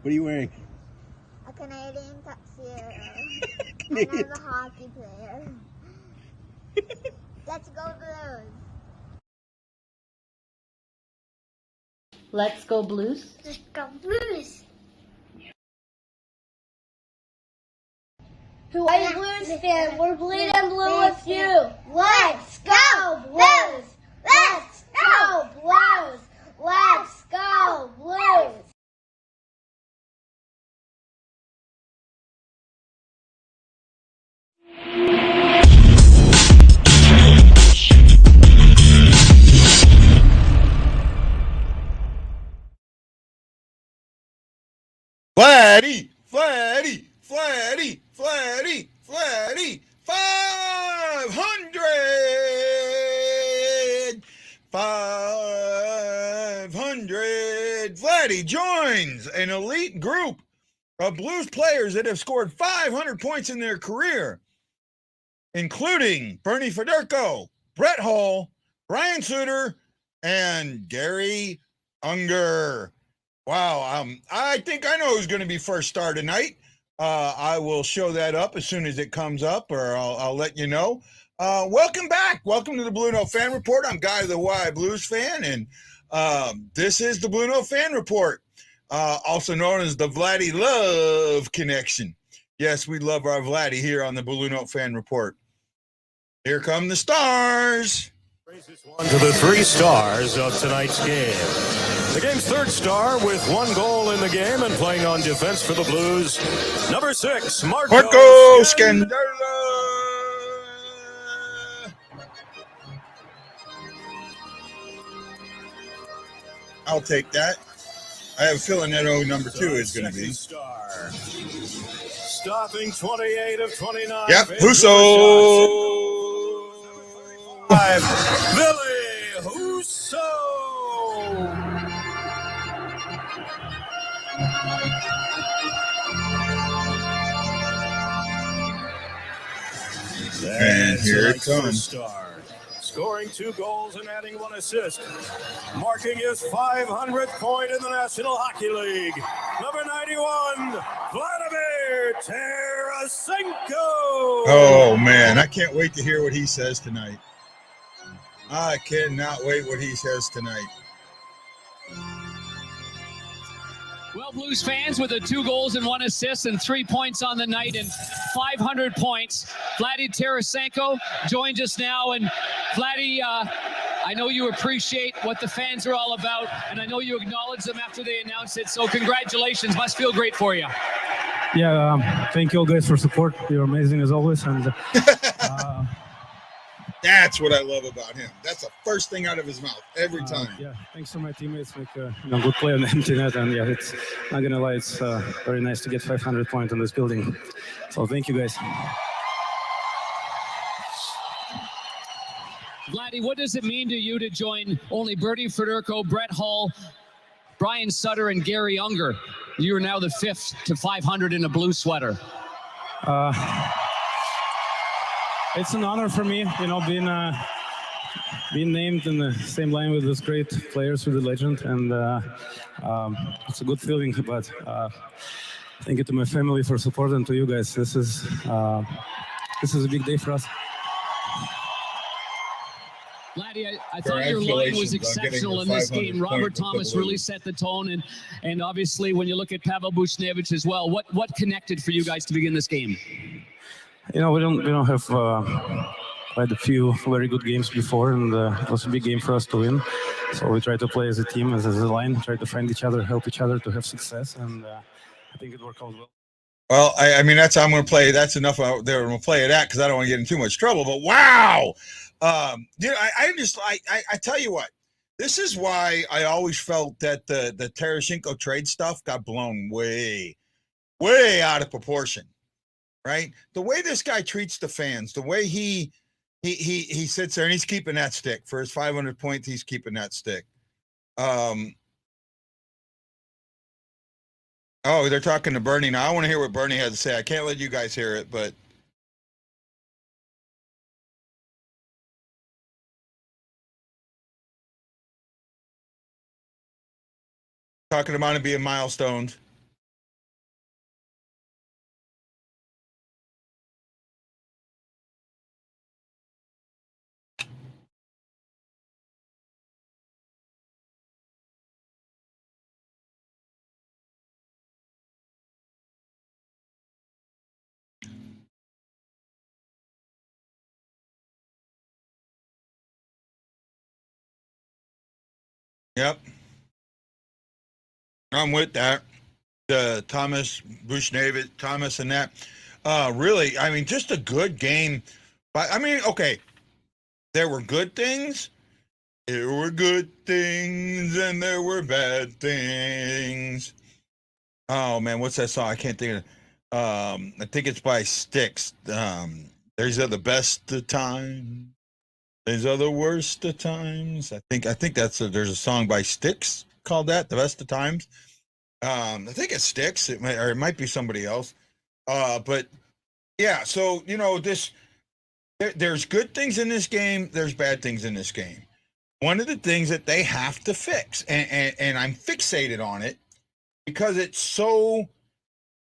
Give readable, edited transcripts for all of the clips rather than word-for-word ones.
What are you wearing? A Canadian tuxedo. Canadian And I'm a hockey player. Let's go Blues. Let's go Blues. Let's go Blues. Hawaii Blues fan, we're bleeding blue with you. Let's go Blues. Let's go Blues. Let's go Blues. Vladdy, Vladdy, Vladdy, Vladdy, Vladdy, 500! 500! Vladdy joins an elite group of Blues players that have scored 500 points in their career, including Bernie Federko, Brett Hull, Brian Suter, and Gary Unger. Wow, I think I know who's going to be first star tonight. I will show that up as soon as it comes up, or I'll let you know. Welcome back. Welcome to the Blue Note Fan Report. I'm Guy the Y Blues fan, and this is the Blue Note Fan Report, also known as the Vladdy Love Connection. Yes, we love our Vladdy here on the Blue Note Fan Report. Here come the stars. One to the 3 stars of tonight's game. The game's third star with 1 goal in the game and playing on defense for the Blues, number 6, Marco Scandola. I'll take that. I have a feeling that number 2 is going to be. Star. Stopping 28 of 29. Yep, Husso. Billy Husso. And here it comes. Star, scoring 2 goals and adding 1 assist, marking his 500th point in the National Hockey League. Number 91, Vladimir Teresenko. Oh, man, I can't wait to hear what he says tonight. I cannot wait what he says tonight. Well, Blues fans, with 2 goals and 1 assist and 3 points on the night and 500 points, Vladimir Teresenko joins us now. And Vladdy, I know you appreciate what the fans are all about, and I know you acknowledge them after they announce it. So congratulations. Must feel great for you. Yeah, thank you all guys for support. You're amazing as always. And that's what I love about him. That's the first thing out of his mouth every time. Yeah, thanks to my teammates. Make a good play on the empty net. And yeah, it's not gonna lie, it's very nice to get 500 points in this building. So thank you guys. Vladdy, what does it mean to you to join only Bernie Federko, Brett Hull, Brian Suter, and Gary Unger? You are now the 5th to 500 in a blue sweater. It's an honor for me, being named in the same line with those great players, with the legend, and it's a good feeling. But thank you to my family for support, and to you guys. This is a big day for us. Vladdy, I thought your line was exceptional in this game. Robert Thomas really set the tone, and obviously when you look at Pavel Buchnevich as well, what connected for you guys to begin this game? We don't have quite a few very good games before, and it was a big game for us to win. So we try to play as a team, as a line, try to find each other, help each other to have success, and I think it worked out well. Well, I mean, I'm going to play. That's enough out there. I'm going to play it at because I don't want to get in too much trouble. But wow, dude, I tell you what, this is why I always felt that the Teresenko trade stuff got blown way out of proportion. Right, the way this guy treats the fans, the way he sits there and he's keeping that stick for his 500 points. He's keeping that stick. Oh, they're talking to Bernie now. I want to hear what Bernie has to say. I can't let you guys hear it, but talking about it being milestones. Yep. I'm with that. The Thomas, Bushnevich, Thomas, and that. Really, I mean, just a good game. But I mean, okay, there were good things. There were good things, and there were bad things. Oh man, what's that song? I can't think of it. I think it's by Styx. These are the best of times. These are the worst of times. I think there's a song by Styx called that, The Best of Times. I think it Styx. It might be somebody else. But yeah, so there's good things in this game. There's bad things in this game. One of the things that they have to fix, and I'm fixated on it because it's so,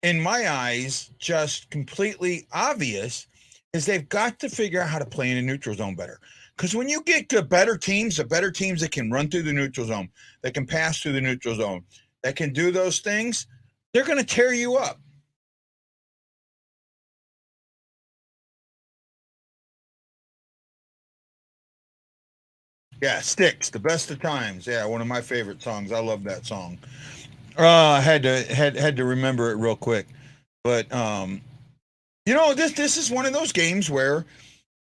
in my eyes, just completely obvious, is they've got to figure out how to play in a neutral zone better. Because when you get to better teams that can run through the neutral zone, that can pass through the neutral zone, that can do those things, they're going to tear you up. Yeah, Styx, The Best of Times. Yeah, one of my favorite songs. I love that song. I had to remember it real quick. But this is one of those games where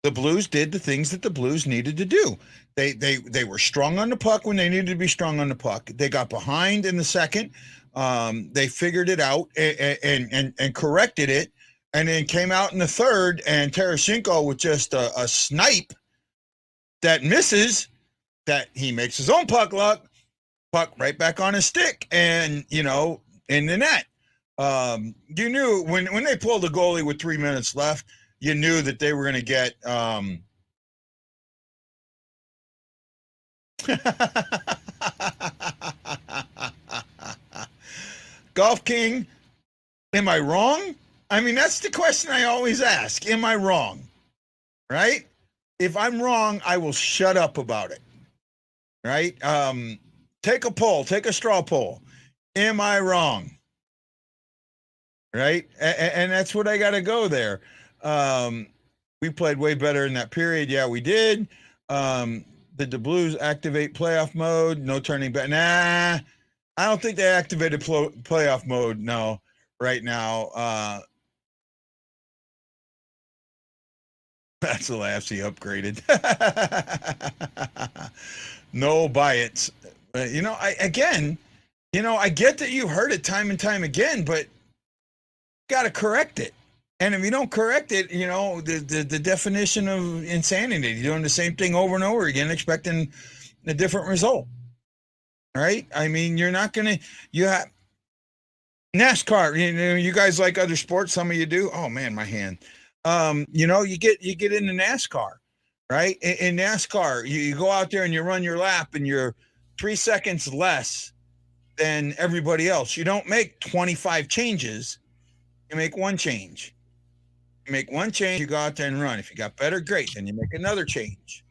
the Blues did the things that the Blues needed to do. They were strong on the puck when they needed to be strong on the puck. They got behind in the second. They figured it out and corrected it, and then came out in the third. And Teresenko with just a snipe that misses, that he makes his own puck right back on his stick, and in the net. You knew when they pulled the goalie with 3 minutes left, you knew that they were going to get Golf King. Am I wrong? I mean, that's the question I always ask. Am I wrong? Right? If I'm wrong, I will shut up about it. Right? Take a poll, take a straw poll. Am I wrong? Right? And that's what I got to go there. We played way better in that period. Yeah, we did. Did the Blues activate playoff mode? No turning back. Nah, I don't think they activated playoff mode. No, right now. That's the laughs he upgraded. No bias. I get that you heard it time and time again, but got to correct it. And if you don't correct it, the definition of insanity, you're doing the same thing over and over again, expecting a different result. Right? I mean, you're not going to, you have NASCAR, you guys like other sports. Some of you do. Oh man, my hand. You get into NASCAR, right? In NASCAR, you go out there and you run your lap and you're 3 seconds less than everybody else. You don't make 25 changes. You make one change. You make one change, you go out there and run. If you got better, great. Then you make another change.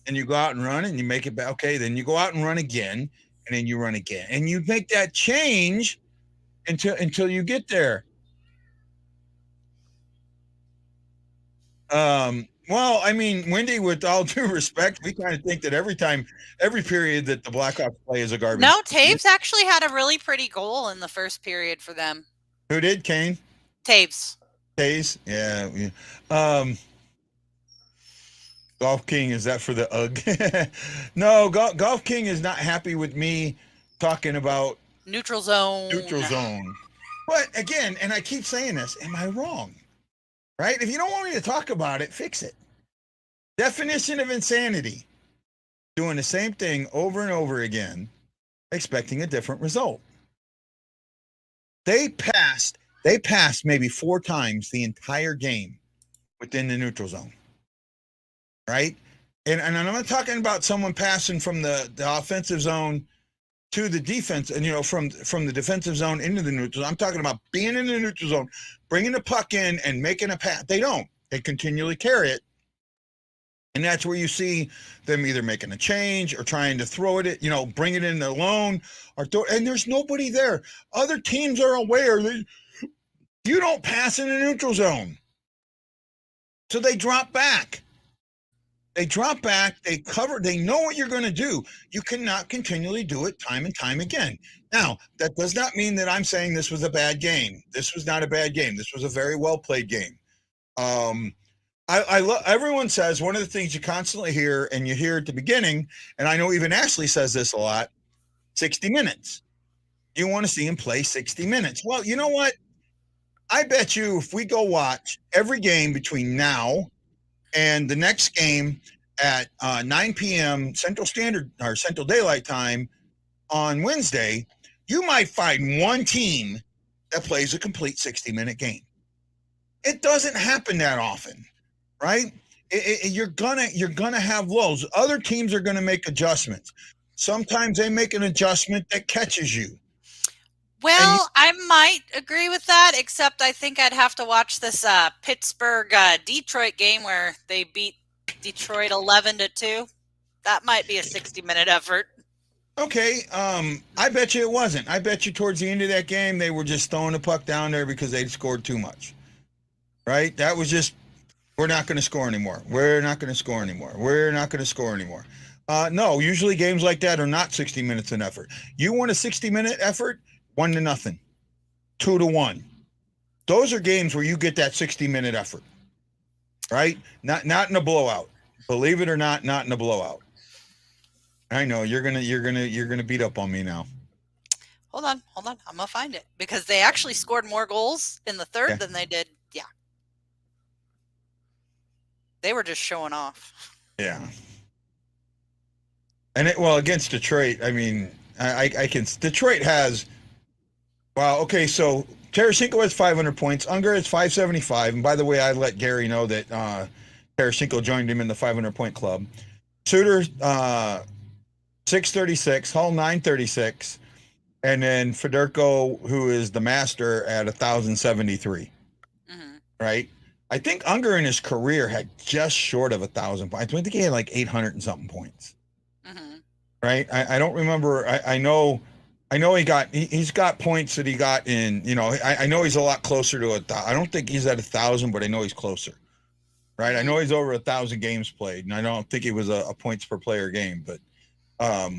And you go out and run and you make it back. Okay, then you go out and run again, and then you run again. And you make that change until you get there. Well, I mean, Wendy, with all due respect, we kind of think that every period that the Blackhawks play is a garbage. No, Taves actually had a really pretty goal in the first period for them. Who did? Kane? Taves. Yeah. Golf King, is that for the UGG? No, Golf King is not happy with me talking about neutral zone. But again, and I keep saying this, am I wrong? Right? If you don't want me to talk about it, fix it. Definition of insanity. Doing the same thing over and over again, expecting a different result. They passed maybe 4 times the entire game within the neutral zone. Right? And I'm not talking about someone passing from the offensive zone to the defense, and from the defensive zone into the neutral zone. I'm talking about being in the neutral zone, bringing the puck in and making a pass. They don't. They continually carry it. And that's where you see them either making a change or trying to throw it, bring it in alone, and there's nobody there. Other teams are aware that you don't pass in the neutral zone. So they drop back. They drop back, they cover, they know what you're going to do. You cannot continually do it time and time again. Now, that does not mean that I'm saying this was a bad game. This was not a bad game. This was a very well played game. I love, everyone says one of the things you constantly hear, and you hear at the beginning, and I know even Ashley says this a lot, 60 minutes. You want to see him play 60 minutes. Well, you know what? I bet you if we go watch every game between now and the next game at 9 p.m. Central Standard or Central Daylight Time on Wednesday, you might find one team that plays a complete 60-minute game. It doesn't happen that often, right? You're gonna have lows. Other teams are gonna make adjustments. Sometimes they make an adjustment that catches you. Well, I might agree with that, except I think I'd have to watch this Pittsburgh Detroit game where they beat Detroit 11-2. That might be a 60-minute effort. Okay, I bet you it wasn't. I bet you towards the end of that game they were just throwing the puck down there because they'd scored too much. Right? That was just, we're not going to score anymore. We're not going to score anymore. We're not going to score anymore. No, usually games like that are not 60 minutes an effort. You want a 60-minute effort? 1-0, 2-1. Those are games where you get that 60-minute effort, right? Not in a blowout. Believe it or not in a blowout. I know you're gonna beat up on me now. Hold on. I'm gonna find it because they actually scored more goals in the third than they did. Yeah, they were just showing off. Yeah, and against Detroit, I mean, I can. Detroit has. Wow. Okay. So Teresenko has 500 points. Unger has 575. And by the way, I let Gary know that Teresenko joined him in the 500-point club. Suter 636. Hull 936. And then Fedorko, who is the master, at 1,073. Mm-hmm. Right. I think Unger in his career had just short of 1,000 points. I think he had like 800 and something points. Mm-hmm. Right. I don't remember. I know he's got points that he got in, I know he's a lot closer to I don't think he's at 1,000, but I know he's closer, right? I know he's over 1,000 games played, and I don't think he was a points per player game, but I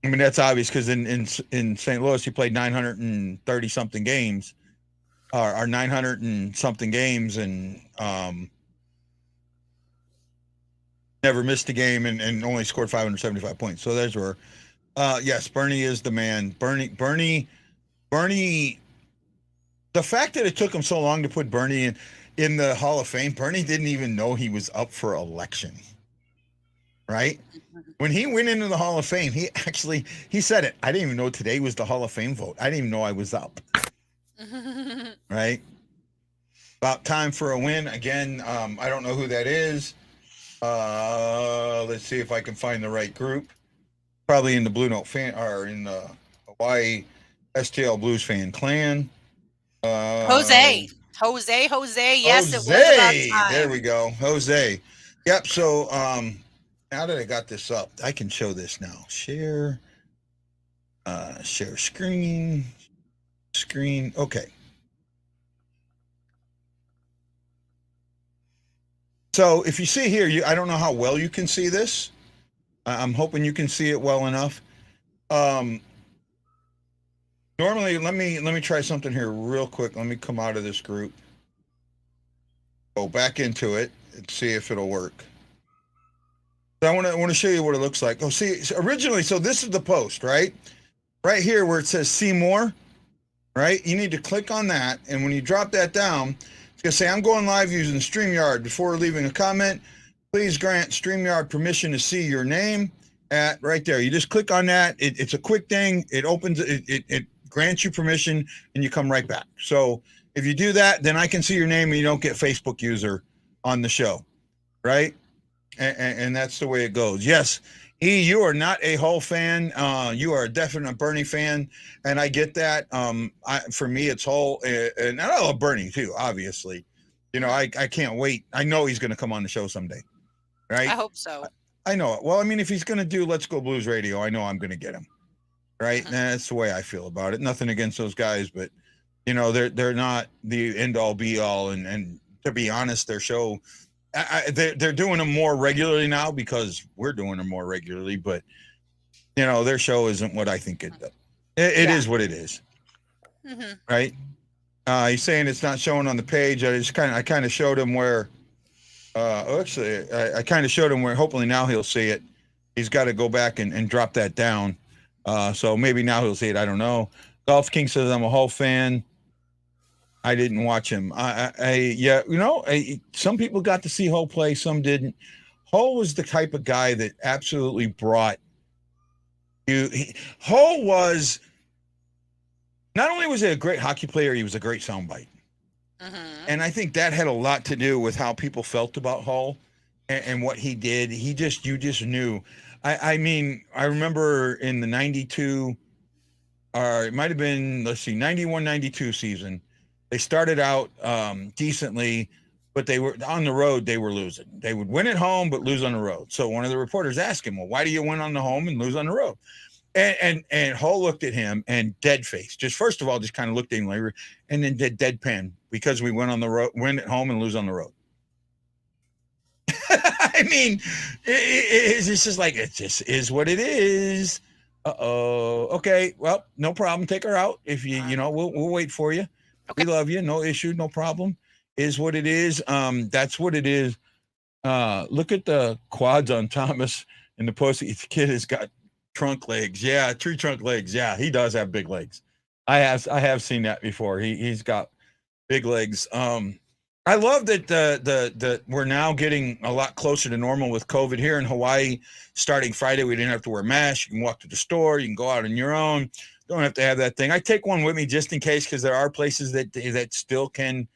mean, that's obvious because in St. Louis, he played 930 something games or 900 and something games and never missed a game and only scored 575 points. So there's where, yes, Bernie is the man. Bernie, the fact that it took him so long to put Bernie in the Hall of Fame, Bernie didn't even know he was up for election. Right? When he went into the Hall of Fame, he said it. I didn't even know today was the Hall of Fame vote. I didn't even know I was up. Right? About time for a win. Again, I don't know who that is. Let's see if I can find the right group. Probably in the BlueNote fan or in the Hawaii STL Blues fan clan. Jose. Yes, Jose, it was about time. There we go. Jose. Yep. So now that I got this up, I can show this now. Share screen. Okay. So if you see here, I don't know how well you can see this. I'm hoping you can see it well enough. Normally, let me try something here real quick. Let me come out of this group. Go back into it and see if it'll work. I want to show you what it looks like. Oh, see, originally, so this is the post, right? Right here where it says see more, right? You need to click on that. And when you drop that down, it's going to say, I'm going live using StreamYard. Before leaving a comment, please grant StreamYard permission to see your name at right there. You just click on that. It's a quick thing. It opens, it grants you permission and you come right back. So if you do that, then I can see your name and you don't get Facebook user on the show, right? And that's the way it goes. Yes, you are not a Hull fan. You are a definite Bernie fan, and I get that. For me, it's Hull, and I love Bernie too. Obviously, I can't wait. I know he's going to come on the show someday, right? I hope so. I know it. Well, I mean, if he's going to do Let's Go Blues Radio, I know I'm going to get him, right? And that's the way I feel about it. Nothing against those guys, but they're not the end all be all, and to be honest, their show they're doing them more regularly now because we're doing them more regularly. But their show isn't what I think it does. It is what it is, right? He's saying it's not showing on the page. I kind of showed him where. Actually, I kind of showed him where. Hopefully now he'll see it. He's got to go back and drop that down. So maybe now he'll see it. I don't know. Golf King says I'm a Hull fan. I didn't watch him. Some people got to see Hull play, some didn't. Hull was the type of guy that absolutely brought you. Hull was not only was he a great hockey player, he was a great soundbite. And I think that had a lot to do with how people felt about Hull and what he did. You just knew. I mean, I remember in the 92, or it might have been, 91, 92 season. They started out decently, but they were on the road. They were losing. They would win at home, but lose on the road. So one of the reporters asked him, "Well, why do you win on the home and lose on the road?" And Hull looked at him and dead face. Just first of all, just kind of looked at him later, and then deadpan because we win on the road, win at home, and lose on the road. I mean, it's just like it just is what it is. Okay, well, no problem. Take her out if we'll wait for you. Okay. We love you. No issue. No problem. Is what it is. That's what it is. Look at the quads on Thomas in the post. The kid has got trunk legs. Yeah, tree trunk legs. Yeah, he does have big legs. I have seen that before. He's got big legs. I love that the we're now getting a lot closer to normal with COVID here in Hawaii. Starting Friday, we didn't have to wear masks. You can walk to the store. You can go out on your own. Don't have to have that thing. I take one with me just in case, because there are places that still can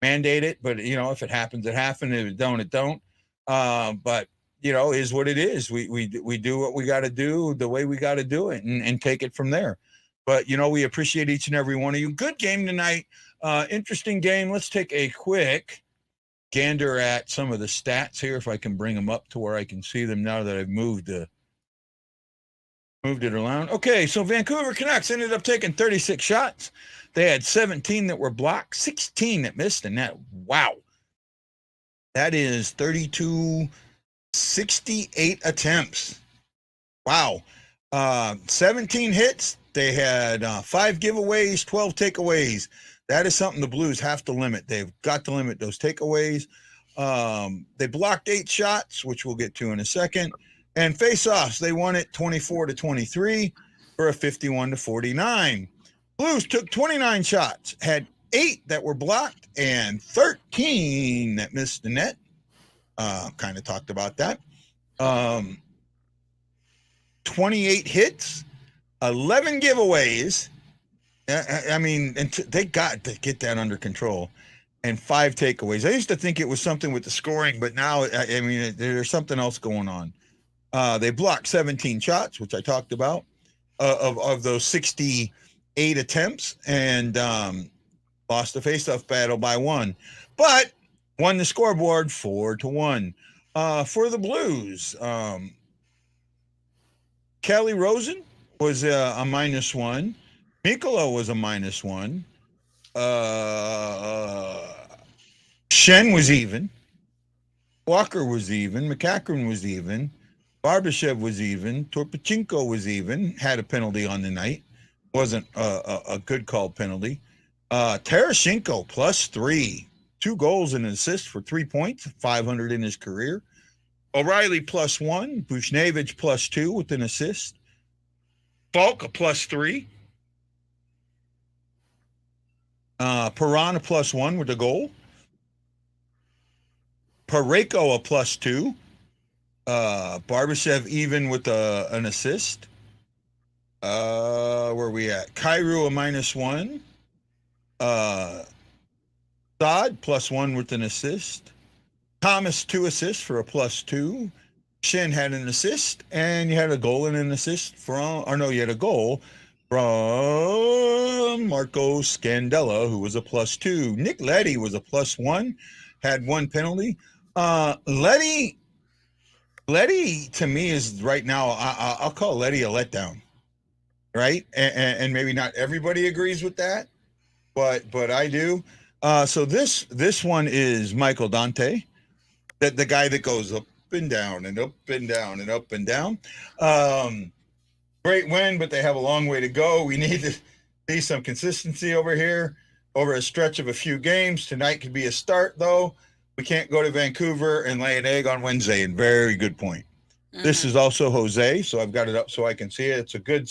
mandate it. But if it happens, it happens. If it don't, it don't. But is what it is. We do what we got to do the way we got to do it, and take it from there. But we appreciate each and every one of you. Good game tonight. Interesting game. Let's take a quick gander at some of the stats here, if I can bring them up to where I can see them now that I've moved it around. Okay, so Vancouver Canucks ended up taking 36 shots. They had 17 that were blocked, 16 that missed, and that is 32, 68 attempts. Wow. 17 hits. They had 5 giveaways, 12 takeaways. That is something the Blues have to limit. They've got to limit those takeaways. They blocked 8 shots, which we'll get to in a second. And face-offs, they won it 24-23 for a 51-49. Blues took 29 shots, had 8 that were blocked, and 13 that missed the net. Kind of talked about that. 28 hits, 11 giveaways. I mean, they got to get that under control. And 5 takeaways. I used to think it was something with the scoring, but now, I mean, there's something else going on. They blocked 17 shots, which I talked about, of those 68 attempts, and lost the faceoff battle by 1. But won the scoreboard 4-1. For the Blues, Kelly Rosen was a -1. Mikkola was a -1. Shen was even. Walker was even. McEachran was even. Barbashev was even. Torpachenko was even. Had a penalty on the night. Wasn't a good called penalty. Teresenko +3. 2 goals and an assist for 3 points. 500 in his career. O'Reilly +1. Buchnevich +2 with an assist. Falk a +3. Piranha +1 with a goal. Pareko a +2. Barbashev even with an assist. Where are we at? Kyrou a -1. Saad +1 with an assist. Thomas 2 assists for a +2. Shen had an assist, and you had a goal and an assist you had a goal from Marco Scandella, who was a +2. Nick Leddy was a +1, had 1 penalty. Leddy to me is right now, I'll call Leddy a letdown, right? And maybe not everybody agrees with that, but I do. So this one is Michael Dante. the guy that goes up and down and up and down and up and down. Great win, but they have a long way to go. We need to see some consistency over here over a stretch of a few games. Tonight could be a start, though. We can't go to Vancouver and lay an egg on Wednesday. And very good point. This is also Jose, so I've got it up so I can see it. It's a good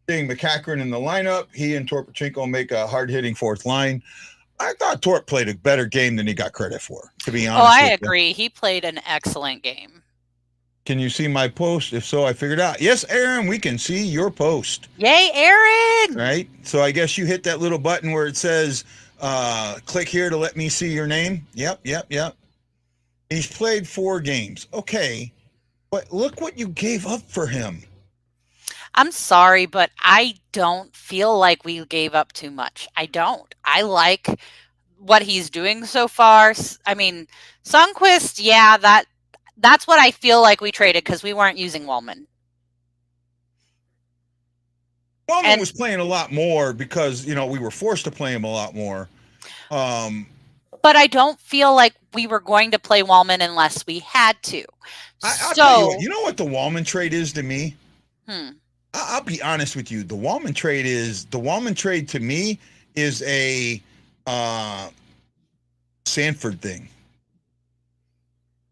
thing. McCachran in the lineup. He and Torpachenko make a hard-hitting fourth line. I thought Torp played a better game than he got credit for, to be honest. Oh, I agree. He played an excellent game. Can you see my post? If so, I figured out. Yes, Aaron, we can see your post. Yay, Aaron! Right? So I guess you hit that little button where it says, click here to let me see your name. Yep. He's played 4 games. Okay. But look what you gave up for him. I'm sorry, but I don't feel like we gave up too much. I don't. I like what he's doing so far. I mean, Sundqvist, yeah, that's what I feel like we traded because we weren't using Wallman. Wallman was playing a lot more because, we were forced to play him a lot more. But I don't feel like we were going to play Wallman unless we had to. I'll tell you what, you know what the Wallman trade is to me? I'll be honest with you. The Wallman trade to me is a Sanford thing.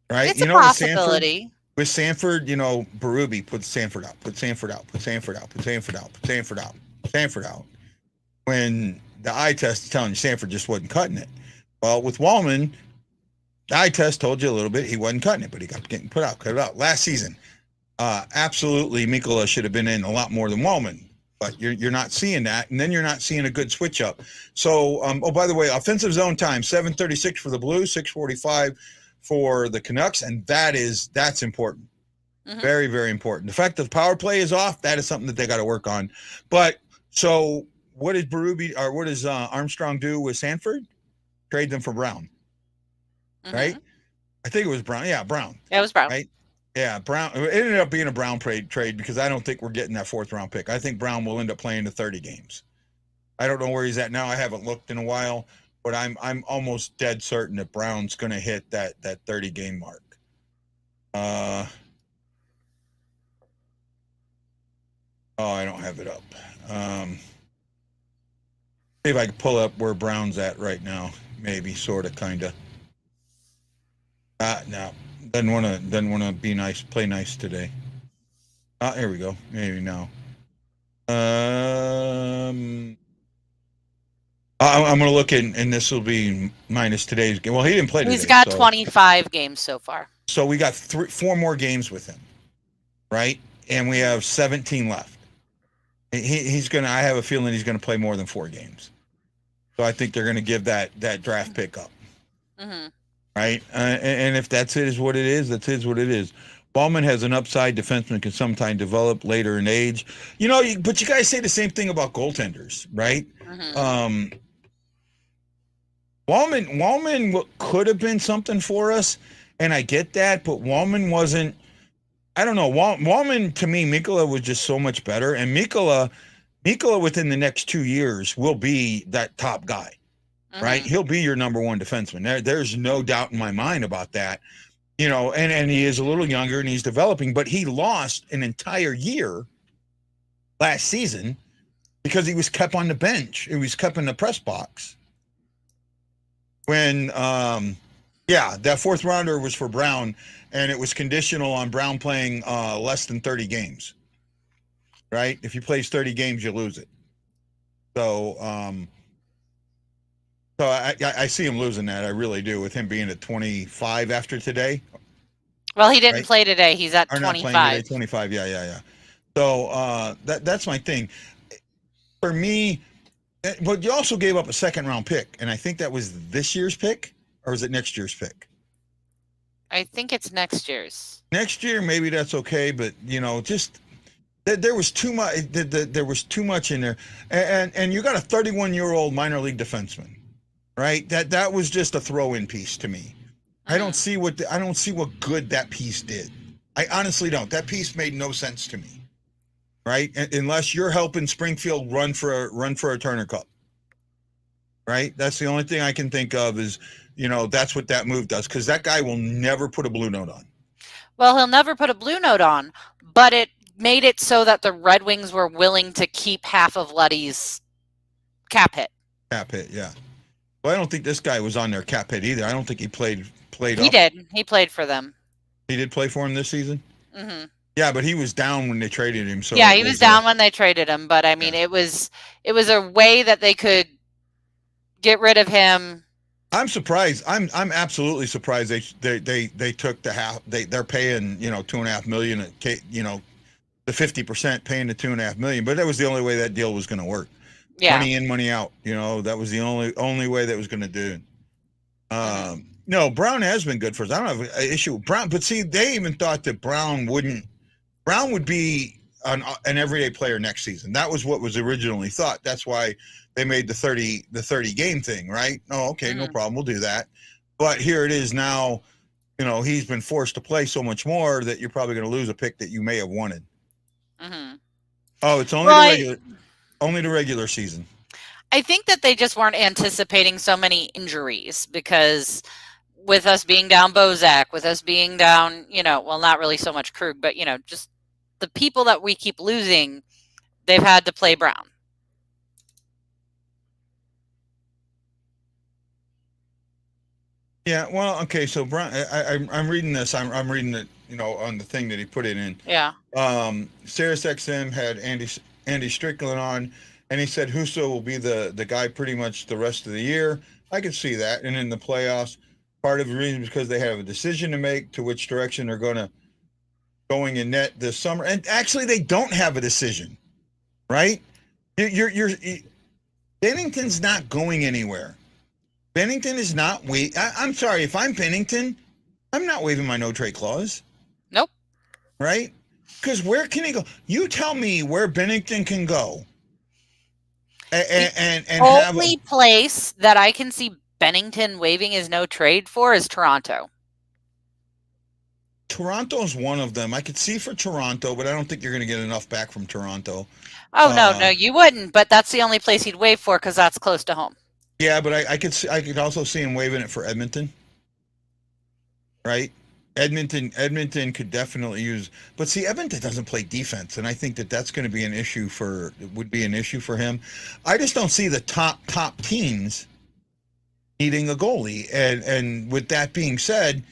Right? It's a possibility. With Sanford, Berube put Sanford out, put Sanford out, put Sanford out, put Sanford out, put Sanford out, put Sanford out. When the eye test is telling you Sanford just wasn't cutting it. Well, with Wallman, the eye test told you a little bit he wasn't cutting it, but he got getting cut it out. Last season, absolutely, Mikkola should have been in a lot more than Wallman, but you're not seeing that, and then you're not seeing a good switch up. So, by the way, offensive zone time, 7:36 for the Blues, 6:45 for the Canucks, and that's important. Very, very important. The fact that the power play is off, that is something that they got to work on. But so what does what does Armstrong do with Sanford? Trade them for Brown. Right? I think it was Brown. Yeah, Brown. It was Brown. Right? Yeah, Brown. It ended up being a Brown trade because I don't think we're getting that 4th round pick. I think Brown will end up playing the 30 games. I don't know where he's at now. I haven't looked in a while, but I'm almost dead certain that Brown's going to hit that 30 game mark. I don't have it up. See if I can pull up where Brown's at right now. Maybe, sort of, kind of. No, doesn't want to be nice, play nice today. Here we go. Maybe now. I'm going to look in, and this will be minus today's game. Well, he didn't play today. He's got 25 games so far. So we got 4 more games with him, right? And we have 17 left. He's going to, I have a feeling he's going to play more than 4 games. So I think they're going to give that draft pick up. Right? And if that's it, is what it is, that's what it is. Ballman has an upside. Defenseman can sometimes develop later in age. But you guys say the same thing about goaltenders, right? Wallman could have been something for us, and I get that, but Wallman wasn't. I don't know. Wallman, to me, Mikkola was just so much better, and Mikkola within the next 2 years will be that top guy, right? He'll be your number 1 defenseman. There's no doubt in my mind about that. And he is a little younger and he's developing, but he lost an entire year last season because he was kept on the bench. He was kept in the press box. When, that 4th rounder was for Brown, and it was conditional on Brown playing less than 30 games, right? If he plays 30 games, you lose it. So I see him losing that. I really do, with him being at 25 after today. Well, he didn't play today. He's at 25. Not playing today, 25. Yeah. So that's my thing. For me, but you also gave up a 2nd round pick, and I think that was this year's pick, or is it next year's pick? I think it's next year's. Next year, maybe that's okay, but just there was too much. There was too much in there, and you got a 31-year-old minor league defenseman, right? That was just a throw-in piece to me. I don't see what good that piece did. I honestly don't. That piece made no sense to me, right? Unless you're helping Springfield run for a Turner Cup, right? That's the only thing I can think of is that's what that move does, because that guy will never put a blue note on. Well, he'll never put a blue note on, but it made it so that the Red Wings were willing to keep half of Letty's cap hit. Cap hit, yeah. Well, I don't think this guy was on their cap hit either. I don't think he played He up. did. He played for them. He did play for him this season? Mm-hmm. Yeah, but he was down when they traded him. So yeah, he was down when they traded him, but I mean, it was a way that they could get rid of him. I'm surprised. I'm absolutely surprised they took the half. They're paying $2.5 million. The 50% paying the $2.5 million. But that was the only way that deal was going to work. Yeah, money in, money out. That was the only way that was going to do it. No, Brown has been good for us. I don't have an issue with Brown, but see, they even thought that Brown would be an everyday player next season. That was what was originally thought. That's why they made the 30 game thing, right? Oh, okay, no problem. We'll do that. But here it is now, he's been forced to play so much more that you're probably going to lose a pick that you may have wanted. Mm-hmm. Oh, it's only the regular season. I think that they just weren't anticipating so many injuries, because with us being down Bozak, with us being down, well, not really so much Krug, but, just the people that we keep losing, they've had to play Brown. Yeah, well, okay, so Brown, I'm reading this. I'm reading it, on the thing that he put it in. Yeah. Sirius XM had Andy Strickland on, and he said Husso will be the guy pretty much the rest of the year. I can see that. And in the playoffs, part of the reason is because they have a decision to make to which direction they're going in net this summer. And actually, they don't have a decision, right? Bennington's not going anywhere. Bennington is not I'm sorry, if I'm Bennington, I'm not waiving my no trade clause. Nope. Right? Because where can he go? You tell me where Bennington can go. And only place that I can see Bennington waiving his no trade for is Toronto. Toronto's one of them. I could see for Toronto, but I don't think you're going to get enough back from Toronto. Oh, no, you wouldn't. But that's the only place he'd waive for, because that's close to home. Yeah, but I could also see him waiving it for Edmonton. Right? Edmonton could definitely use, but see, Edmonton doesn't play defense, and I think that's going to be an issue for him. I just don't see the top teams needing a goalie. And with that being said,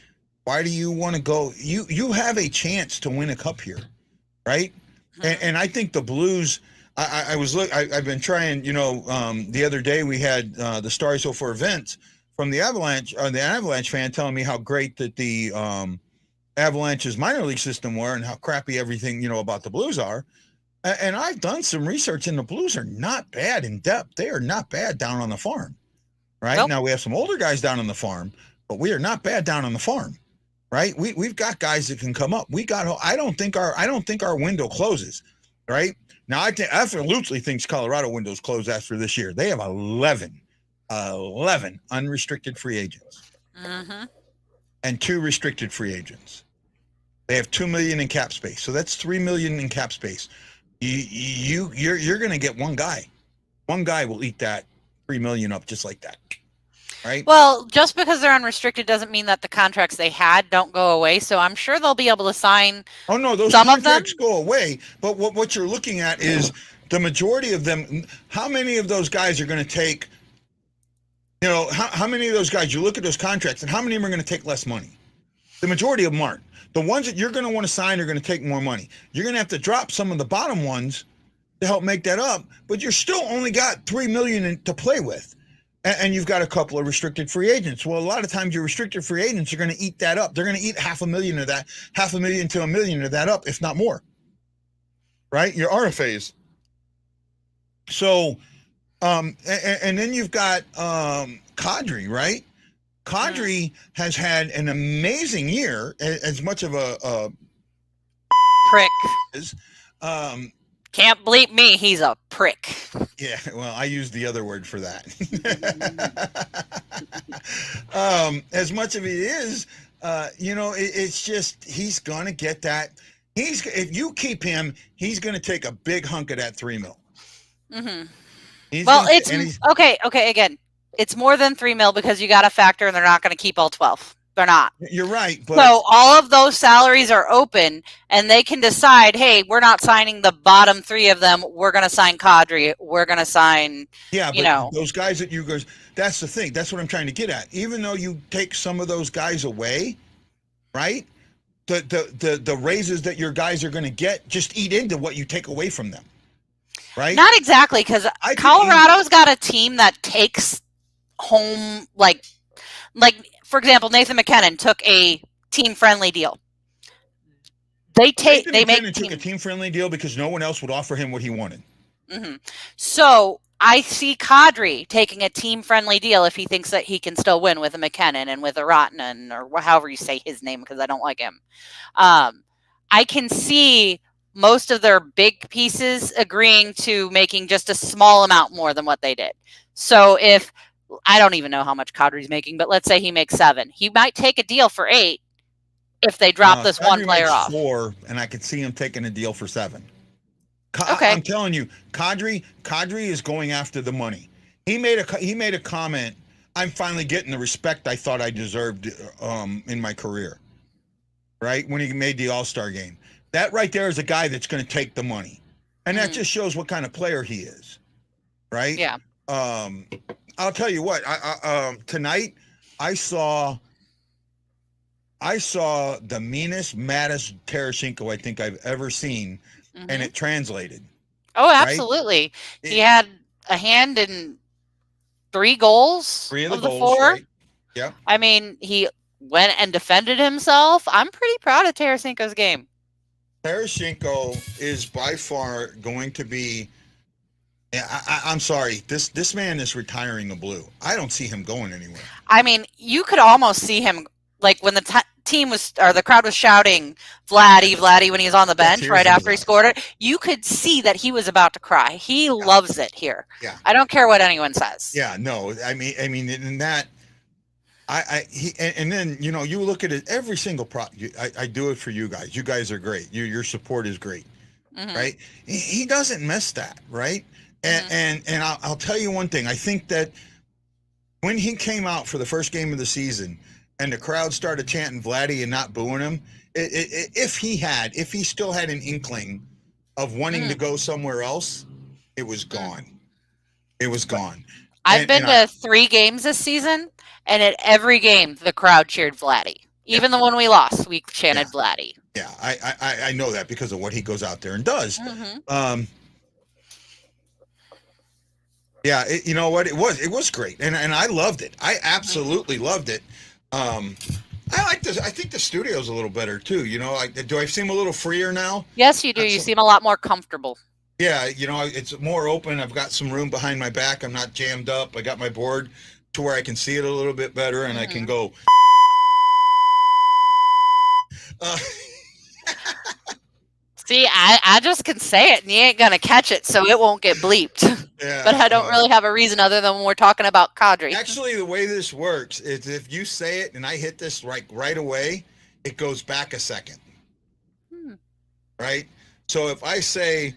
why do you want to go? You have a chance to win a cup here, right? And I think the Blues. I've been trying. The other day we had the Stars So For events from the Avalanche fan telling me how great that the Avalanche's minor league system were and how crappy everything about the Blues are. And I've done some research, and the Blues are not bad in depth. They are not bad down on the farm, right? Nope. Now we have some older guys down on the farm, but we are not bad down on the farm, right? We've got guys that can come up. I don't think our window closes, right? Now I absolutely think Colorado windows close after this year. They have 11 unrestricted free agents, and 2 restricted free agents. They have $2 million in cap space, so that's $3 million in cap space. You're going to get one guy. One guy will eat that $3 million up just like that, right? Well, just because they're unrestricted doesn't mean that the contracts they had don't go away. So I'm sure they'll be able to sign. Oh no, those some contracts of them go away. But what you're looking at is the majority of them. How many of those guys are going to take? How many of those guys? You look at those contracts, and how many of them are going to take less money? The majority of them aren't. The ones that you're going to want to sign are going to take more money. You're going to have to drop some of the bottom ones to help make that up, but you're still only got $3 million to play with. And you've got a couple of restricted free agents. Well, a lot of times your restricted free agents are going to eat that up. They're going to eat $500,000 of that, $500,000 to $1 million of that up, if not more. Right? Your RFAs. So, and then you've got Kadri, right? Kadri has had an amazing year, as much of a prick. Is. Can't bleep me. He's a prick. Yeah, well, I use the other word for that. As much of it is, it's just he's going to get that. If you keep him, he's going to take a big hunk of that $3 million. Well, it's okay. Again, It's more than $3 million because you got to factor, and they're not going to keep all 12. They're not. You're right, but So all of those salaries are open, and they can decide, hey, we're not signing the bottom 3 of them. We're going to sign Kadri. We're going to sign, yeah, you but know. those guys that you guys, that's the thing. That's what I'm trying to get at. Even though you take some of those guys away, right? The raises that your guys are going to get just eat into what you take away from them, right? Not exactly, because I think Colorado's got a team that takes home, like for example, Nathan McKinnon took a team-friendly deal. They Nathan make McKinnon took a team-friendly deal because no one else would offer him what he wanted. Mm-hmm. So I see Kadri taking a team-friendly deal if he thinks that he can still win with a McKinnon and with a Rottinen, or however you say his name, because I don't like him. I can see most of their big pieces agreeing to making just a small amount more than what they did. So if I don't even know how much Kadri's making, but let's say he makes 7, he might take a deal for 8 if they drop this one Kadri player makes off. 4, and I could see him taking a deal for 7. Okay. I'm telling you, Kadri is going after the money. He made a comment. I'm finally getting the respect I thought I deserved in my career. Right when he made the All-Star game, that right there is a guy that's going to take the money, and that just shows what kind of player he is. Right? Yeah. I'll tell you what. Tonight I saw the meanest, maddest Teresenko I think I've ever seen. And it translated. Oh, absolutely. Right? He had a hand in 3 goals. 3 of the the goals, 4. Right? Yeah. I mean, he went and defended himself. I'm pretty proud of Teresenko's game. Teresenko is by far going to be. I'm sorry. This man is retiring the blue. I don't see him going anywhere. I mean, you could almost see him like when the team was, or the crowd was shouting Vladdy when he was on the bench right after he scored it. You could see that he was about to cry. He loves it here. Yeah. I don't care what anyone says. Yeah. No. I mean, in that, and then you look at it every single I do it for you guys. You guys are great. Your support is great, right? He doesn't miss that, right? And I'll tell you one thing. I think that when he came out for the first game of the season, and the crowd started chanting Vladdy and not booing him, if he still had an inkling of wanting to go somewhere else, it was gone. It was gone. I've been to 3 games this season, and at every game, the crowd cheered Vladdy. Even the one we lost, we chanted Vladdy. Yeah, I know that because of what he goes out there and does. Yeah, you know what? It was great, and I loved it. I absolutely loved it. I like this. I think the studio's a little better too. Do I seem a little freer now? Yes, you do. You seem a lot more comfortable. Yeah, it's more open. I've got some room behind my back. I'm not jammed up. I got my board to where I can see it a little bit better, and I can go. See, I just can say it, and you ain't gonna catch it, so it won't get bleeped. Yeah, but I don't really have a reason other than when we're talking about Kadri. Actually, the way this works is if you say it and I hit this right away, it goes back a second. Right? So if I say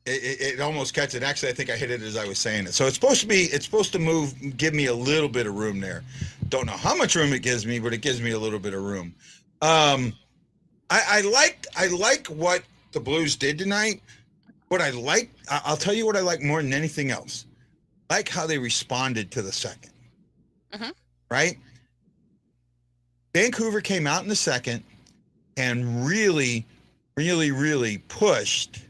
it almost catches it. Actually, I think I hit it as I was saying it. So it's supposed to move, give me a little bit of room there. Don't know how much room it gives me, but it gives me a little bit of room. I like what the Blues did tonight. I'll tell you what I like more than anything else. I like how they responded to the second. Right? Vancouver came out in the second and really, really, really pushed.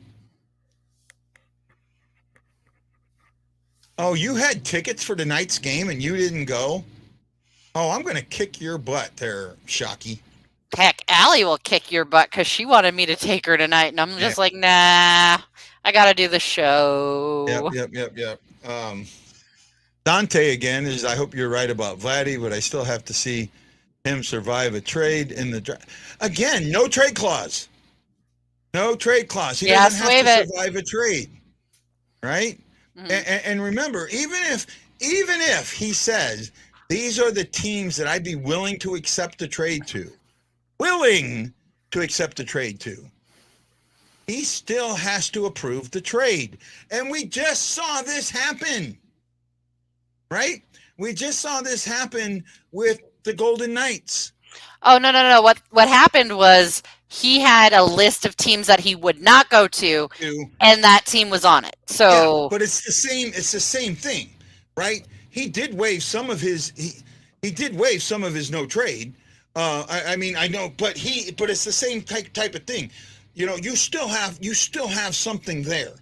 Oh, you had tickets for tonight's game and you didn't go? Oh, I'm going to kick your butt there, Shockey. Heck, Allie will kick your butt because she wanted me to take her tonight, and I'm just like, nah, I got to do the show. Yep. Dante again is, I hope you're right about Vladdy, but I still have to see him survive a trade in the draft. Again, no trade clause. No trade clause. He doesn't have to survive a trade. Right? And remember, even if he says, these are the teams that I'd be willing to accept a trade to, he still has to approve the trade. And we just saw this happen. right? We just saw this happen with the Golden Knights. Oh, no. What happened was he had a list of teams that he would not go to, and that team was on it. So yeah, but it's the same thing, right? He did waive some of his no trade. I mean, I know, but it's the same type of thing. You know, you still have something there,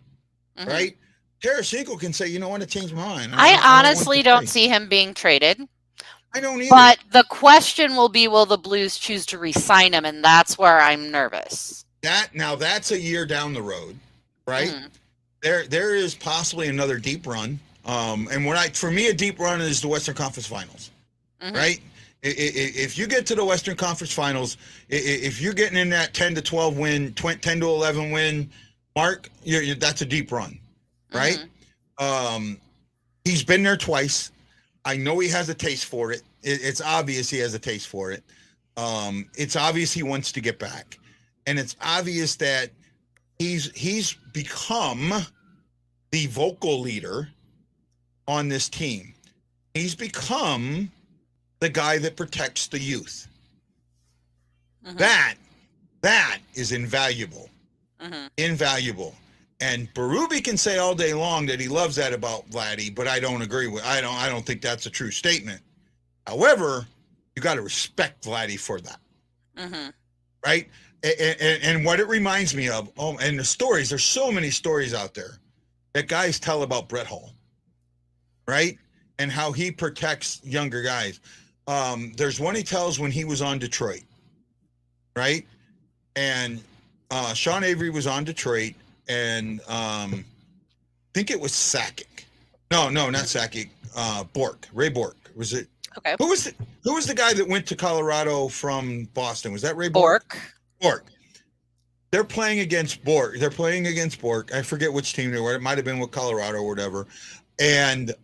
right? Tarasenko can say, you know what, I changed my mind. I honestly don't see him being traded. I don't either. But the question will be, will the Blues choose to re-sign him? And that's where I'm nervous. That's a year down the road, right? There is possibly another deep run. And for me, a deep run is the Western Conference Finals, right? If you get to the Western Conference Finals, if you're getting in that 10 to 12 win, 10 to 11 win mark, that's a deep run, right? He's been there twice. I know he has a taste for it. It's obvious he has a taste for it. It's obvious he wants to get back, and it's obvious that he's become the vocal leader on this team. He's become the guy that protects the youth. That is invaluable. Invaluable. And Berube can say all day long that he loves that about Vladdy, but I don't agree with. I don't think that's a true statement. However, you got to respect Vladdy for that, right? And what it reminds me of. Oh, and the stories. There's so many stories out there that guys tell about Brett Hull, right? And how he protects younger guys. There's one he tells when he was on Detroit, right? And Sean Avery was on Detroit. And I think it was Sakic. No, not Sakic. Bork. Ray Bork. Was it? Okay. Who was the guy that went to Colorado from Boston? Was that Ray Bork? Bork. They're playing against Bork. I forget which team they were. It might have been with Colorado or whatever. And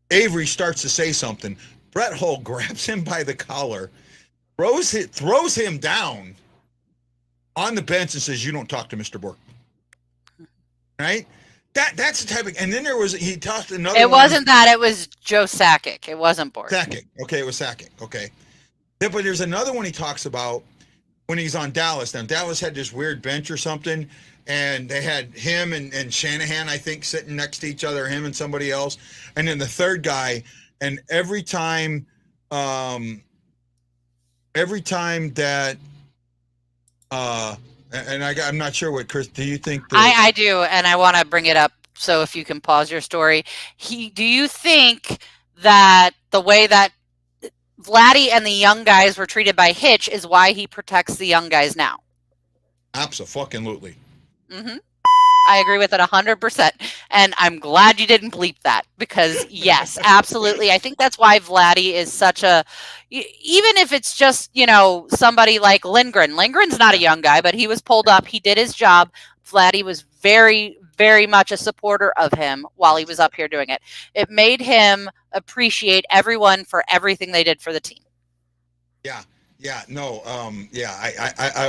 Avery starts to say something. Brett Hull grabs him by the collar, throws him down on the bench and says, "You don't talk to Mr. Bork." Right? That's the type of, and then he tossed another one. It wasn't that, it was Joe Sakic. It wasn't Bork. Sakic. Okay, it was Sakic. Okay. But there's another one he talks about when he's on Dallas. Now, Dallas had this weird bench or something, and they had him and Shanahan, I think, sitting next to each other, him and somebody else. And then the third guy, and every time that I'm not sure what, Chris, do you think I do, and I want to bring it up, so if you can pause your story. Do you think that the way that Vladdy and the young guys were treated by Hitch is why he protects the young guys now? Absolutely. I agree with it 100%. And I'm glad you didn't bleep that, because yes, absolutely. I think that's why Vladdy is such a, even if it's just, somebody like Lindgren. Lindgren's not a young guy, but he was pulled up. He did his job. Vladdy was very, very much a supporter of him while he was up here doing it. It made him appreciate everyone for everything they did for the team. I'm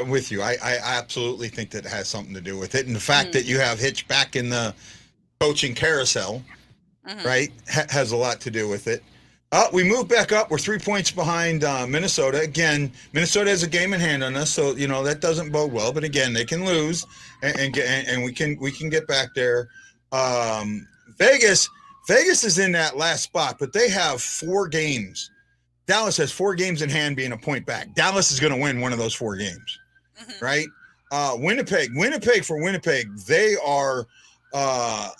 with you. I absolutely think that has something to do with it. And the fact that you have Hitch back in the coaching carousel, right, has a lot to do with it. We move back up. We're 3 points behind Minnesota. Again, Minnesota has a game in hand on us, so that doesn't bode well. But again, they can lose, and we can get back there. Vegas is in that last spot, but they have 4 games. Dallas has 4 games in hand, being a point back. Dallas is going to win one of those 4 games, right? Winnipeg, they are now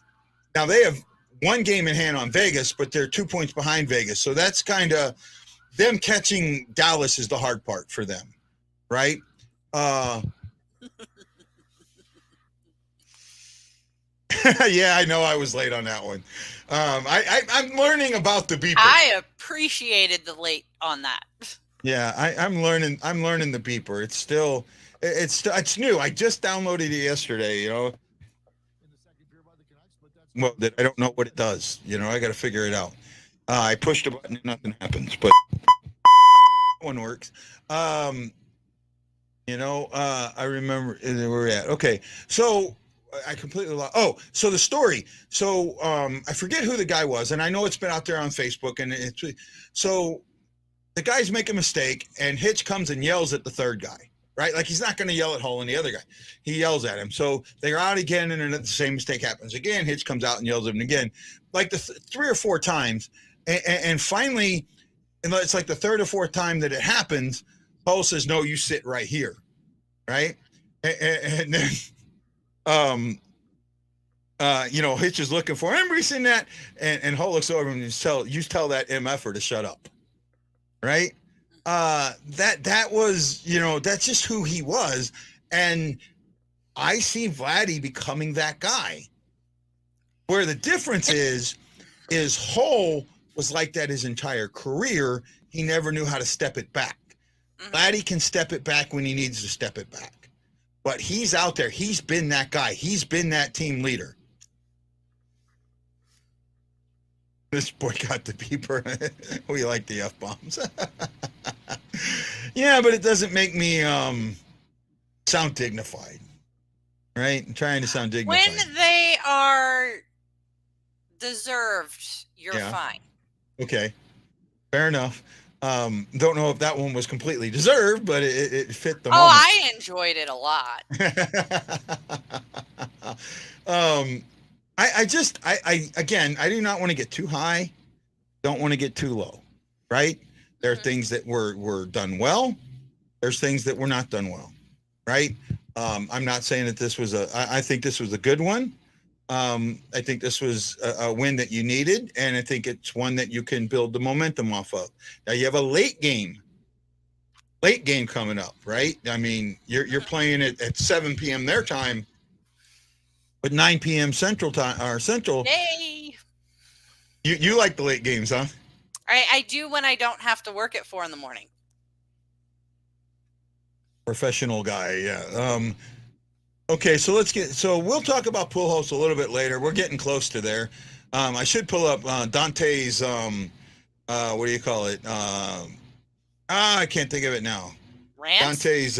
they have 1 game in hand on Vegas, but they're 2 points behind Vegas. So that's kind of them catching Dallas is the hard part for them, right? Yeah, I know I was late on that one. I'm learning about the beeper. I appreciated the late on that. Yeah, I'm learning the beeper. It's new. I just downloaded it yesterday, Well, I don't know what it does. I got to figure it out. I pushed a button and nothing happens, but one works. I remember where we're at. Okay, so I completely lost. Oh, so the story. So I forget who the guy was, and I know it's been out there on Facebook, and it's so the guys make a mistake, and Hitch comes and yells at the third guy, right? Like he's not going to yell at Hull and the other guy. He yells at him. So they're out again, and then the same mistake happens again. Hitch comes out and yells at him again, like the 3 or 4 times, and finally, and it's like the 3rd or 4th time that it happens. Hull says, "No, you sit right here," right? And then, Hitch is looking for him. We've seen that, and Hull looks over and you tell that MFer to shut up. Right? That was, that's just who he was. And I see Vladdy becoming that guy. Where the difference is Hull was like that his entire career. He never knew how to step it back. Vladdy can step it back when he needs to step it back. But he's out there. He's been that guy. He's been that team leader. This boy got the beeper. We like the F-bombs. Yeah, but it doesn't make me sound dignified. Right? I'm trying to sound dignified. When they are deserved, you're fine. Okay. Fair enough. Don't know if that one was completely deserved, but it fit the moment. I enjoyed it a lot. I do not want to get too high. Don't want to get too low, right? There are things that were done well. There's things that were not done well, right? I'm not saying that this was I think this was a good one. I think this was a win that you needed, and I think it's one that you can build the momentum off of. Now you have a late game coming up, right? I mean, you're playing it at 7 p.m. their time, but 9 p.m. Central time or Central. Yay! You like the late games, huh? I do when I don't have to work at 4 a.m. Professional guy, yeah. Okay, so we'll talk about Pujols a little bit later. We're getting close to there. I should pull up Dante's what do you call it? I can't think of it now. Rants? Dante's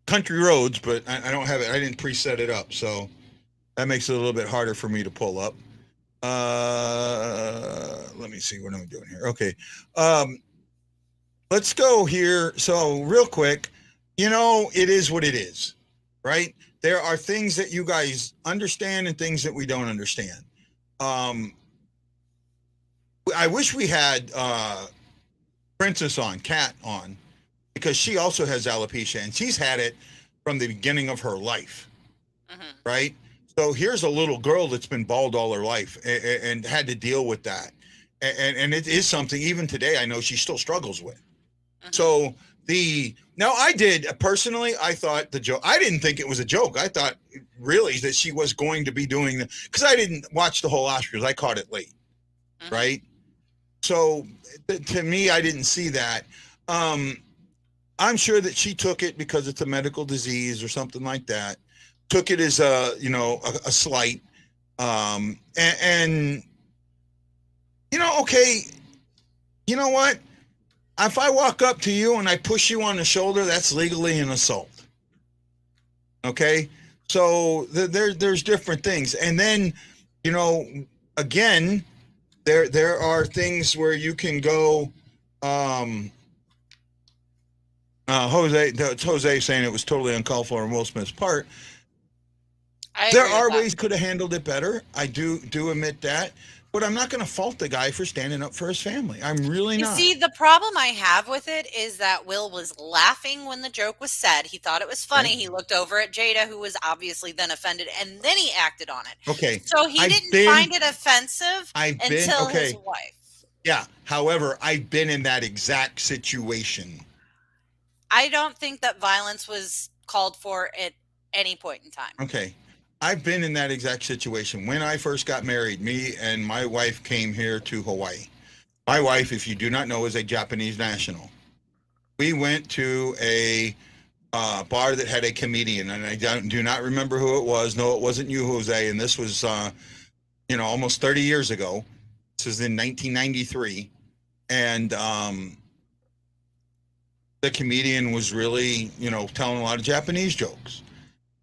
Country Roads, but I don't have it. I didn't preset it up, so that makes it a little bit harder for me to pull up. Let me see what I'm doing here. Okay. Let's go here. So real quick, it is what it is, right? There are things that you guys understand and things that we don't understand. I wish we had Princess on, Kat on, because she also has alopecia, and she's had it from the beginning of her life, right? So here's a little girl that's been bald all her life and had to deal with that. And it is something, even today, I know she still struggles with. So I thought the joke, I didn't think it was a joke. I thought really that she was going to be doing the, because I didn't watch the whole Oscars. I caught it late, right? So to me, I didn't see that. I'm sure that she took it because it's a medical disease or something like that. Took it as a slight. Okay, you know what? If I walk up to you and I push you on the shoulder, that's legally an assault. Okay? So there's different things. And then, again, there are things where you can go, Jose saying it was totally uncalled for on Will Smith's part. There are ways could have handled it better. I do admit that. But I'm not going to fault the guy for standing up for his family. I'm really not. You see, the problem I have with it is that Will was laughing when the joke was said. He thought it was funny. Right. He looked over at Jada, who was obviously then offended, and then he acted on it. Okay. So he didn't find it offensive until his wife. Yeah. However, I've been in that exact situation. I don't think that violence was called for at any point in time. Okay. I've been in that exact situation. When I first got married, me and my wife came here to Hawaii. My wife, if you do not know, is a Japanese national. We went to a bar that had a comedian, and I do not remember who it was. No, it wasn't you, Jose. And this was, almost 30 years ago. This was in 1993. And the comedian was really, telling a lot of Japanese jokes.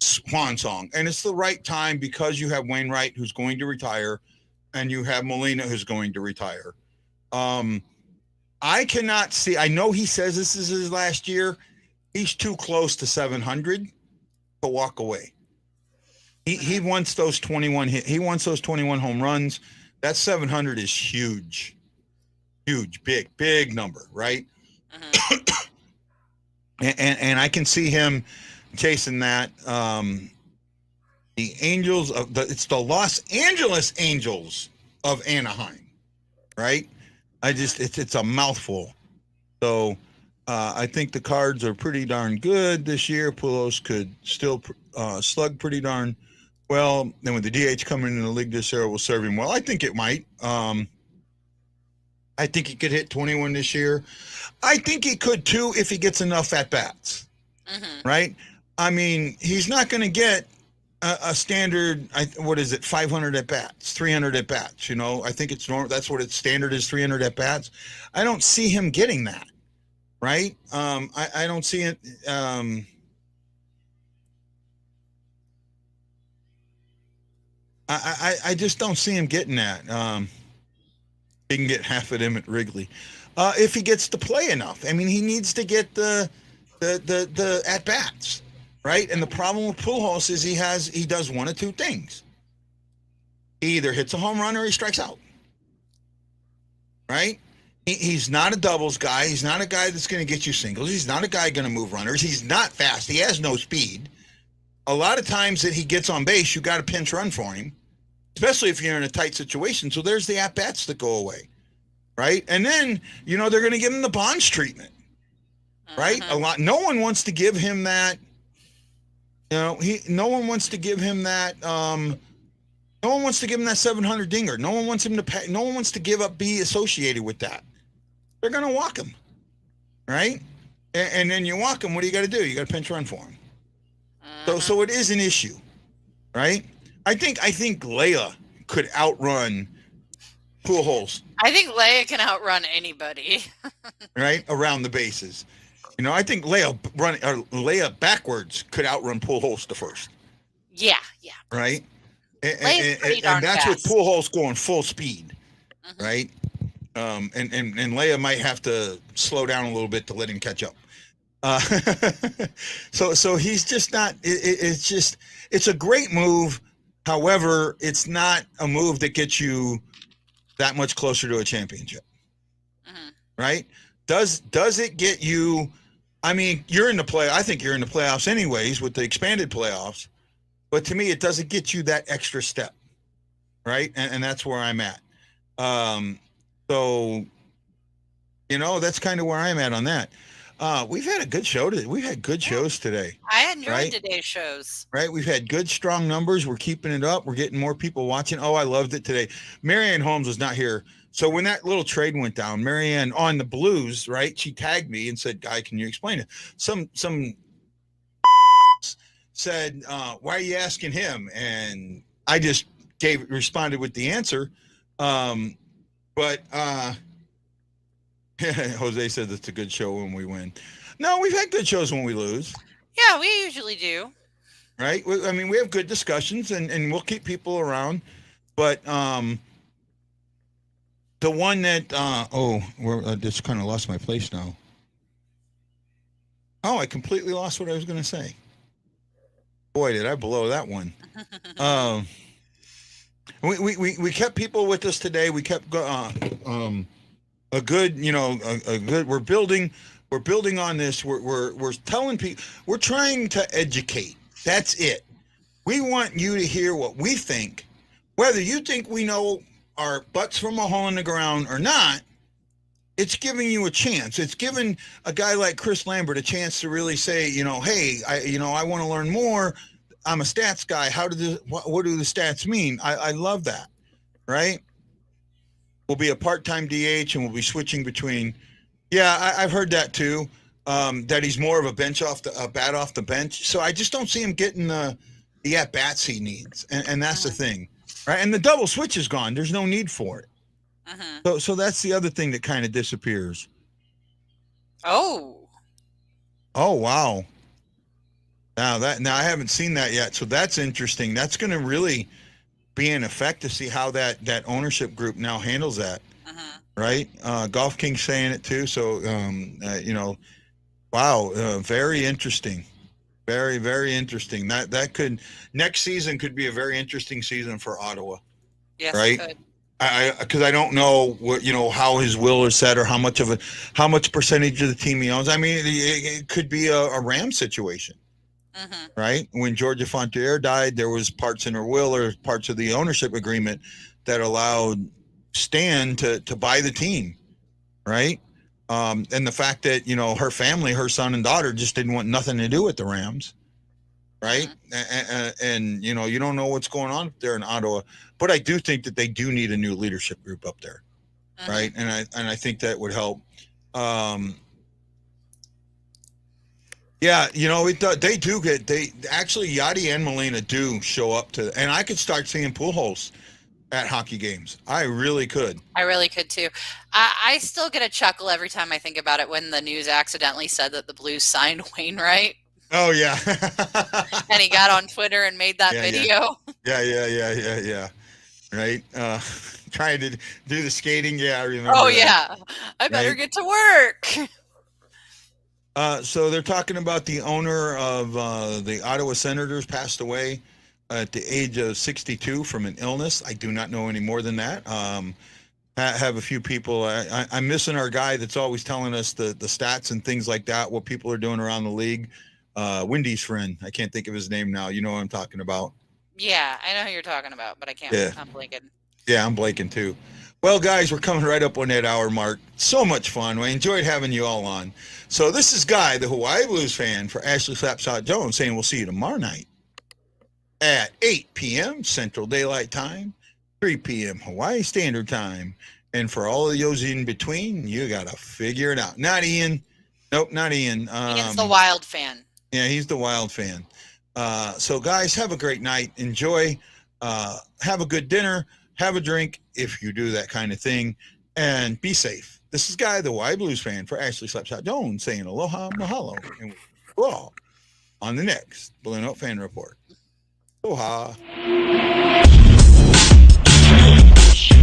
swan song, and it's the right time because you have Wainwright who's going to retire, and you have Molina who's going to retire. I cannot see. I know he says this is his last year. He's too close to 700 to walk away. He wants those 21 he wants those 21 home runs. That 700 is huge, big number, right? and I can see him chasing that. The Angels it's the Los Angeles Angels of Anaheim, right? It's a mouthful. So I think the Cards are pretty darn good this year. Pujols could still slug pretty darn well. Then with the DH coming in the league this year, will serve him well. I think it might. I think he could hit 21 this year. I think he could too if he gets enough at bats. Right? I mean, he's not going to get a standard. 500 at bats, 300 at bats. You know, I think it's normal. That's what its standard is, 300 at bats. I don't see him getting that. Right? I don't see it. I just don't see him getting that. He can get half of them at Wrigley if he gets to play enough. I mean, he needs to get the at bats, right? And the problem with Pujols is he does one of two things. He either hits a home run or he strikes out, right? He's not a doubles guy. He's not a guy that's going to get you singles. He's not a guy going to move runners. He's not fast. He has no speed. A lot of times that he gets on base, you got to pinch run for him, especially if you're in a tight situation. So there's the at-bats that go away, right? And then, you know, they're going to give him the Bonds treatment, right? No one wants to give him that, you know, no one wants to give him that 700 dinger. No one wants to give up, be associated with that. They're going to walk him, right? And then you walk him, what do you got to do? You got to pinch run for him. So it is an issue, right? I think Leia could outrun Pujols. I think Leia can outrun anybody. Right? Around the bases. You know, I think Leia backwards could outrun Pujols to first. Yeah. Right? Leia's And that's with Pujols going full speed. Right? And Leia might have to slow down a little bit to let him catch up. So he's just not. It's a great move. However, it's not a move that gets you that much closer to a championship, right? Does it get you? I mean, you're in the play. I think you're in the playoffs anyways with the expanded playoffs. But to me, it doesn't get you that extra step, right? And that's where I'm at. So, you know, that's kind of where I'm at on that. We've had a good show today. We've had good shows today. I enjoyed today's shows. Right? We've had good, strong numbers. We're keeping it up. We're getting more people watching. Oh, I loved it today. Marianne Holmes was not here. So when that little trade went down, Marianne on the Blues, right? She tagged me and said, "Guy, can you explain it?" Some said, "Why are you asking him?" And I just responded with the answer. But Jose said it's a good show when we win. No, we've had good shows when we lose. Yeah, we usually do. Right? I mean, we have good discussions, and we'll keep people around. But the one that I just kind of lost my place now. Oh, I completely lost what I was going to say. Boy, did I blow that one. We kept people with us today. We kept a good. We're building on this. We're telling people, we're trying to educate. That's it. We want you to hear what we think, whether you think we know our butts from a hole in the ground or not. It's giving you a chance. It's giving a guy like Chris Lambert a chance to really say, hey, I want to learn more. I'm a stats guy. What do the stats mean? I love that. Right? We'll be a part-time DH and we'll be switching between. Yeah, I've heard that too. That he's more of a bat off the bench. So I just don't see him getting the at-bats he needs. And that's the thing. Right? And the double switch is gone. There's no need for it. So that's the other thing that kind of disappears. Oh, wow. Now I haven't seen that yet, so that's interesting. That's going to really be in effect to see how that ownership group now handles that, right? Golf King saying it too. So wow, very interesting, very very interesting. That could next season could be a very interesting season for Ottawa. Yes, right? it could. Because I don't know what how his will is set or how much percentage of the team he owns. I mean, it could be a Ram situation. Right? When Georgia Fontier died, there was parts in her will or parts of the ownership agreement that allowed Stan to buy the team, right? And the fact that her family, her son and daughter, just didn't want nothing to do with the Rams, right? And you don't know what's going on up there in Ottawa, but I do think that they do need a new leadership group up there, right? And I think that would help. Yeah, they do actually Yachty and Molina do show up to, and I could start seeing Pujols at hockey games. I really could. I really could too. I still get a chuckle every time I think about it when the news accidentally said that the Blues signed Wainwright. Oh yeah. And he got on Twitter and made that video. Yeah. Right. Trying to do the skating. Yeah, I remember. Oh that. yeah. I better get to work. So they're talking about the owner of the Ottawa Senators passed away at the age of 62 from an illness. I do not know any more than that. Have a few people. I'm missing our guy that's always telling us the stats and things like that, what people are doing around the league. Wendy's friend. I can't think of his name now. You know what I'm talking about. Yeah, I know who you're talking about, but I can't. Yeah. I'm blanking. Yeah, I'm blanking too. Well, guys, we're coming right up on that hour mark. So much fun. I enjoyed having you all on. So this is Guy, the Hawaii Blues fan, for Ashley Slapshot Jones, saying we'll see you tomorrow night at 8 p.m. Central Daylight Time, 3 p.m. Hawaii Standard Time. And for all of those in between, you got to figure it out. Not Ian. Nope, not Ian. Ian's the Wild fan. Yeah, he's the Wild fan. So, guys, have a great night. Enjoy. Have a good dinner. Have a drink if you do that kind of thing. And be safe. This is Guy, the Hawaii Blues fan, for Ashley Slapshot Jones, saying aloha, mahalo. And we'll all on the next BlueNote Fan Report. Aloha.